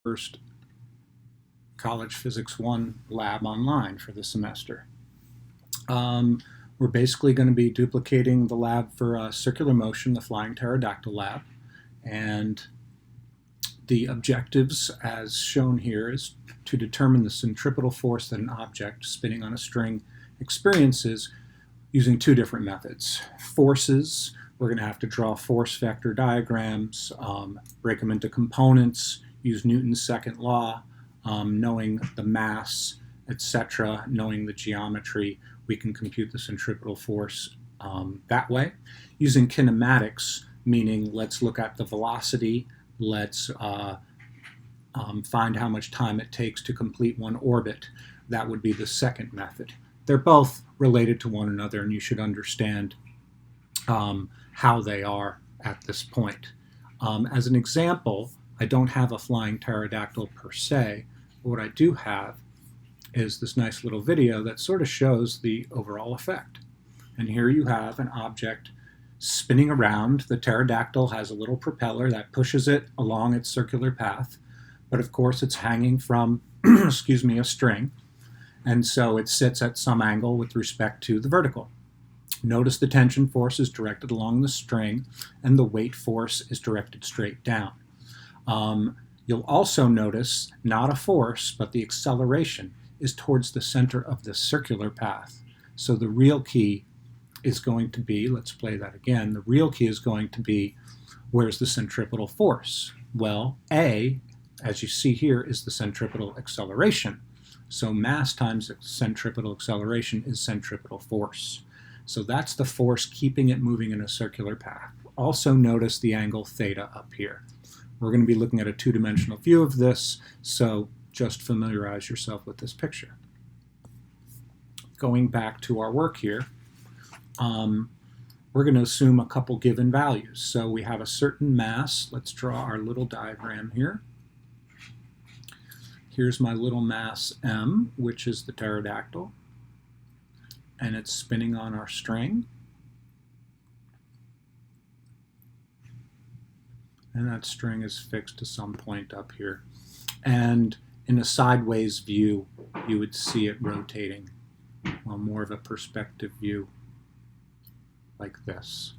first College Physics 1 lab online for the semester. We're basically going to be duplicating the lab for circular motion, the flying pterodactyl lab, and the objectives as shown here is to determine the centripetal force that an object spinning on a string experiences using two different methods. Forces, we're going to have to draw force vector diagrams, break them into components, use Newton's second law, knowing the mass, etc., knowing the geometry, we can compute the centripetal force that way. Using kinematics, meaning let's look at the velocity, let's find how much time it takes to complete one orbit. That would be the second method. They're both related to one another, and you should understand how they are at this point. As an example, I don't have a flying pterodactyl per se, but what I do have is this nice little video that sort of shows the overall effect. And here you have an object spinning around. The pterodactyl has a little propeller that pushes it along its circular path, but of course it's hanging from, excuse me, a string, and so it sits at some angle with respect to the vertical. Notice the tension force is directed along the string, and the weight force is directed straight down. You'll also notice not a force, but the acceleration is towards the center of the circular path. So the real key is going to be, let's play that again, the real key is going to be, where's the centripetal force? Well, A, as you see here, is the centripetal acceleration. So mass times centripetal acceleration is centripetal force. So that's the force keeping it moving in a circular path. Also notice the angle theta up here. We're going to be looking at a two-dimensional view of this, so just familiarize yourself with this picture. Going back to our work here, we're going to assume a couple given values. So we have a certain mass. Let's draw our little diagram here. Here's my little mass m, which is the pterodactyl, and it's spinning on our string. And that string is fixed to some point up here. And in a sideways view, you would see it rotating. Well, more of a perspective view like this,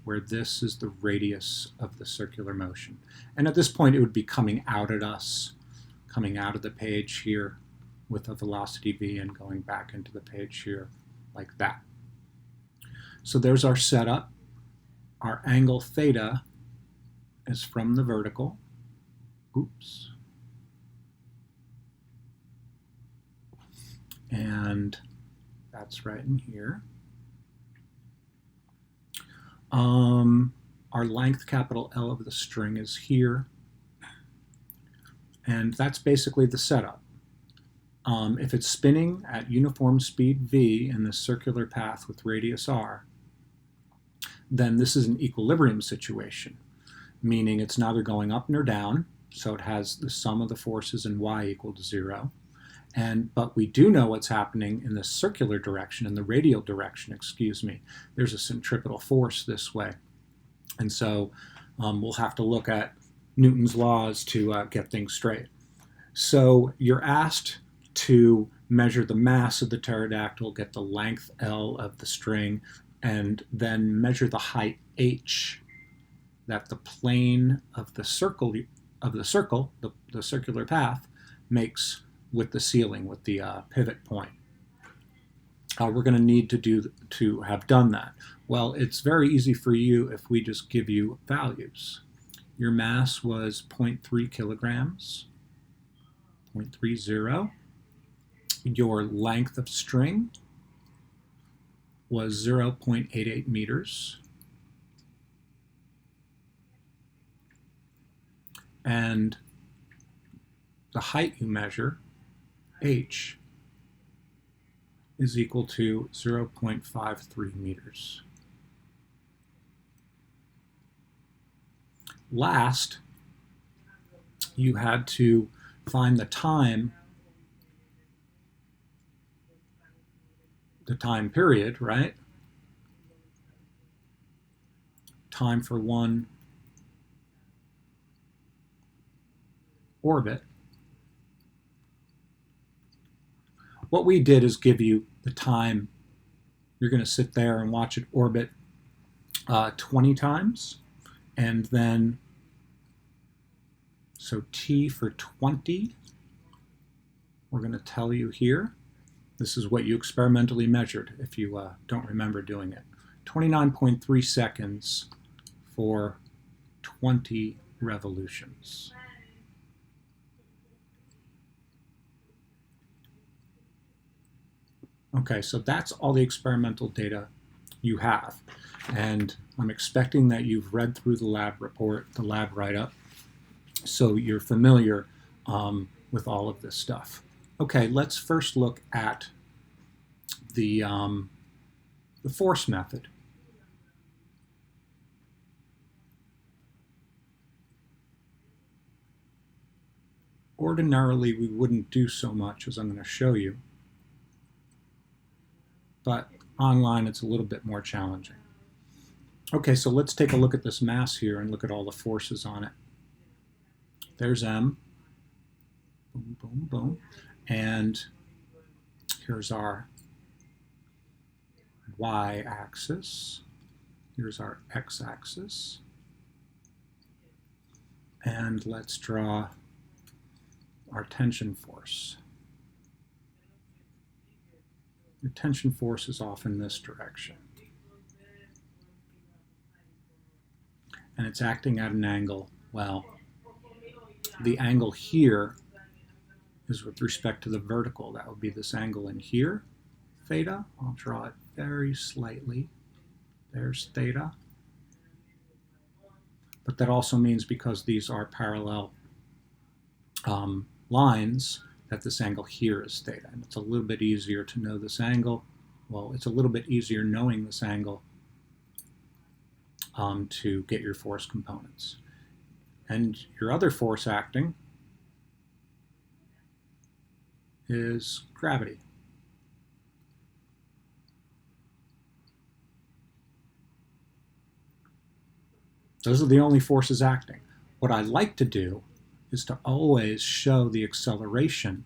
where this is the radius of the circular motion. And at this point, it would be coming out at us, coming out of the page here with a velocity v and going back into the page here like that. So there's our setup. Our angle theta is from the vertical. Oops. And that's right in here. Our length, capital L, of the string is here. And that's basically the setup. If it's spinning at uniform speed v in the circular path with radius r, then this is an equilibrium situation, meaning it's neither going up nor down, so it has the sum of the forces in y equal to 0. But we do know what's happening in the circular direction, in the radial direction, excuse me. There's a centripetal force this way. And so we'll have to look at Newton's laws to get things straight. So you're asked to measure the mass of the pterodactyl, get the length L of the string, and then measure the height h that the plane of the circular path, makes with the ceiling, with the pivot point. We're going to need to have done that. Well, it's very easy for you if we just give you values. Your mass was 0.3 kilograms, 0.30. Your length of string was 0.88 meters. And the height you measure, h, is equal to 0.53 meters. Last, you had to find the time period, right? Time for one orbit, what we did is give you the time. You're going to sit there and watch it orbit 20 times, and then, so T for 20, we're going to tell you here. This is what you experimentally measured if you don't remember doing it. 29.3 seconds for 20 revolutions. Okay, so that's all the experimental data you have. And I'm expecting that you've read through the lab report, the lab write-up, so you're familiar with all of this stuff. Okay, let's first look at the force method. Ordinarily, we wouldn't do so much, as I'm going to show you, but online it's a little bit more challenging. Okay, so let's take a look at this mass here and look at all the forces on it. There's M, boom, boom, boom, and here's our y-axis, here's our x-axis, and let's draw our tension force. The tension force is off in this direction. And it's acting at an angle, well, the angle here is with respect to the vertical. That would be this angle in here, theta. I'll draw it very slightly. There's theta. But that also means because these are parallel lines, that this angle here is theta. And it's a little bit easier to know this angle. Well, it's a little bit easier knowing this angle to get your force components. And your other force acting is gravity. Those are the only forces acting. What I like to do is to always show the acceleration,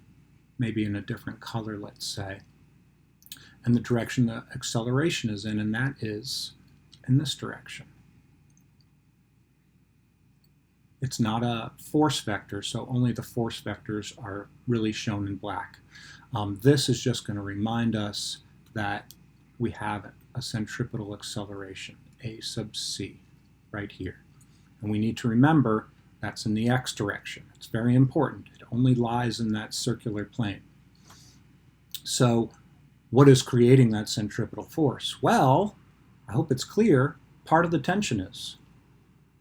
maybe in a different color, let's say, and the direction the acceleration is in, and that is in this direction. It's not a force vector, so only the force vectors are really shown in black. This is just going to remind us that we have a centripetal acceleration, a sub c, right here. And we need to remember that's in the x direction. It's very important. It only lies in that circular plane. So what is creating that centripetal force? Well, I hope it's clear, part of the tension is.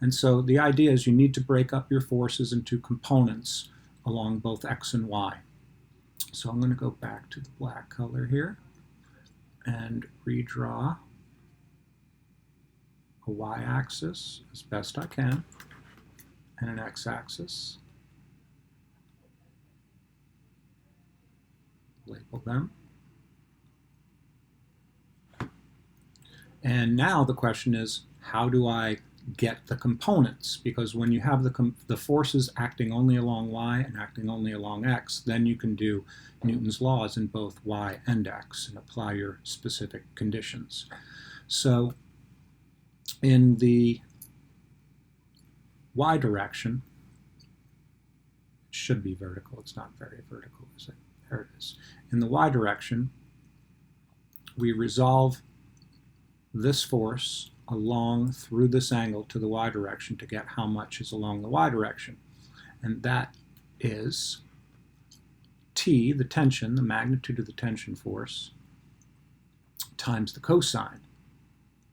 And so the idea is you need to break up your forces into components along both x and y. So I'm going to go back to the black color here and redraw a y-axis as best I can and an x-axis. Label them. And now the question is, how do I get the components? Because when you have the forces acting only along y and acting only along x, then you can do Newton's laws in both y and x and apply your specific conditions. So in the y direction, it should be vertical. It's not very vertical, is it? There it is. In the y direction, we resolve this force along through this angle to the y direction to get how much is along the y direction. And that is T, the tension, the magnitude of the tension force, times the cosine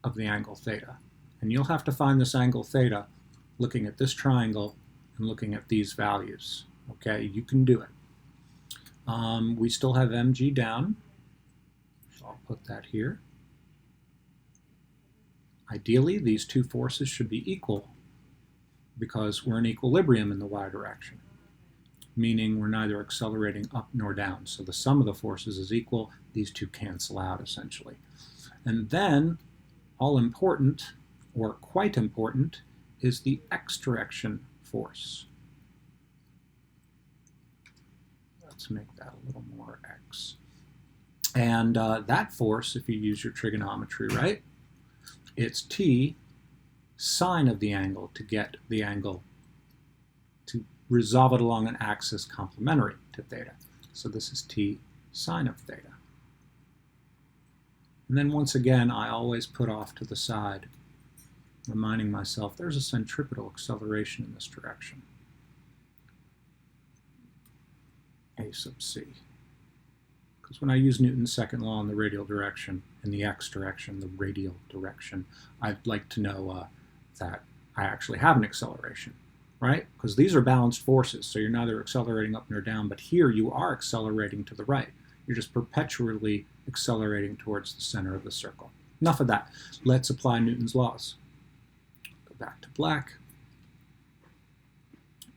of the angle theta. And you'll have to find this angle theta looking at this triangle and looking at these values. Okay, you can do it. We still have mg down, so I'll put that here. Ideally, these two forces should be equal because we're in equilibrium in the y direction, meaning we're neither accelerating up nor down. So the sum of the forces is equal. These two cancel out, essentially. And then, all important, or quite important, is the x direction force. let's make that a little more x. And that force, if you use your trigonometry right, it's t sine of the angle to get the angle, to resolve it along an axis complementary to theta. So this is t sine of theta. And then once again, I always put off to the side, reminding myself there's a centripetal acceleration in this direction, a sub c. Because when I use Newton's second law in the radial direction, in the x direction, the radial direction, I'd like to know that I actually have an acceleration, right? Because these are balanced forces, so you're neither accelerating up nor down, but here you are accelerating to the right. You're just perpetually accelerating towards the center of the circle. Enough of that. Let's apply Newton's laws. Go back to black.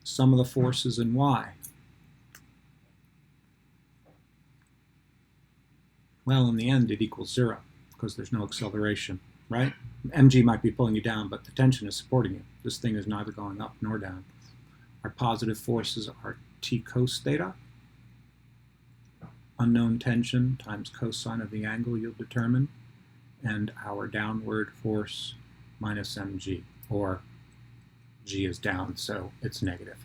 Sum of the forces in y. Well, in the end, it equals 0 because there's no acceleration, right? mg might be pulling you down, but the tension is supporting you. This thing is neither going up nor down. Our positive forces are t cos theta. Unknown tension times cosine of the angle you'll determine, and our downward force minus mg, or g is down, so it's negative.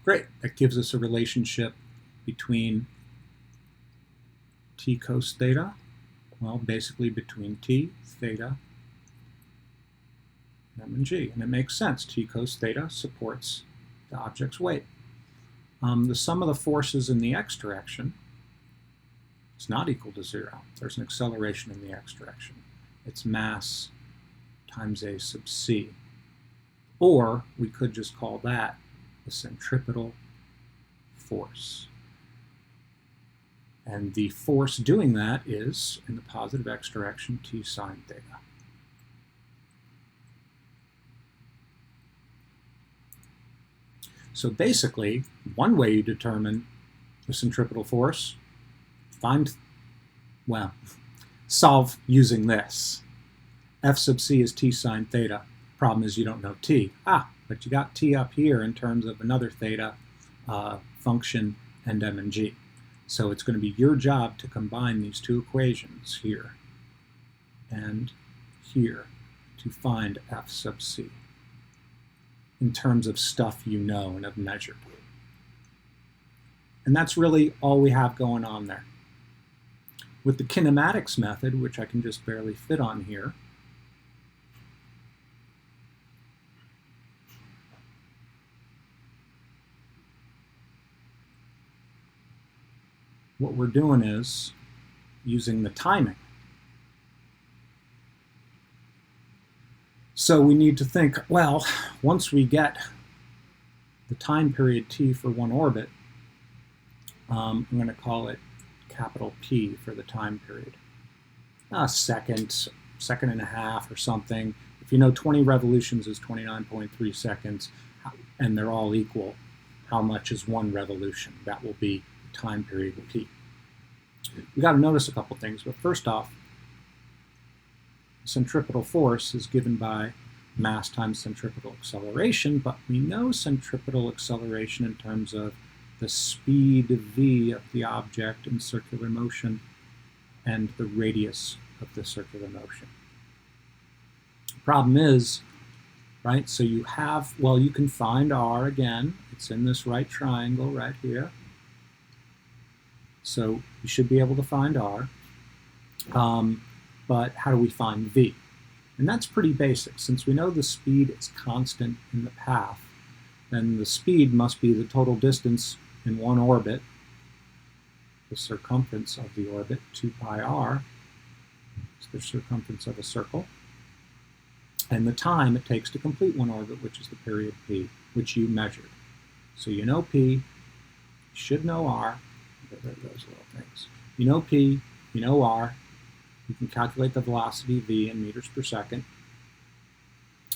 Great, that gives us a relationship between t cos theta, well, basically between t, theta, m and g, and it makes sense. T cos theta supports the object's weight. The sum of the forces in the x direction is not equal to 0. There's an acceleration in the x direction. It's mass times a sub c. Or we could just call that the centripetal force. And the force doing that is, in the positive x direction, t sine theta. So basically, one way you determine the centripetal force, solve using this. F sub c is t sine theta. Problem is you don't know t. But you got t up here in terms of another theta function and m and g. So it's going to be your job to combine these two equations here and here to find f sub c in terms of stuff you know and have measured. And that's really all we have going on there. With the kinematics method, which I can just barely fit on here, what we're doing is using the timing. So we need to think, well, once we get the time period t for one orbit, I'm going to call it capital P for the time period. A second and a half or something. If you know 20 revolutions is 29.3 seconds, and they're all equal, how much is one revolution? That will be the time period P. We've got to notice a couple things, but first off, centripetal force is given by mass times centripetal acceleration, but we know centripetal acceleration in terms of the speed v of the object in circular motion and the radius of the circular motion. The problem is, right, so you have, well, you can find r again. It's in this right triangle right here. So you should be able to find r. But how do we find v? And that's pretty basic. Since we know the speed is constant in the path, then the speed must be the total distance in one orbit, the circumference of the orbit, 2 pi r, is the circumference of a circle, and the time it takes to complete one orbit, which is the period p, which you measured. So you know p, you should know r. There are those little things. You know p, you know r. You can calculate the velocity v in meters per second.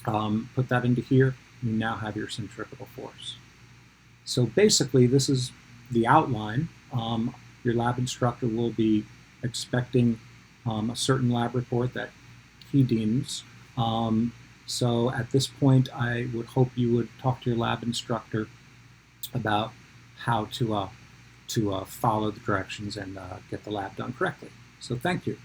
Put that into here. You now have your centripetal force. So basically, this is the outline. Your lab instructor will be expecting a certain lab report that he deems. So at this point, I would hope you would talk to your lab instructor about how to follow the directions and get the lab done correctly. So thank you.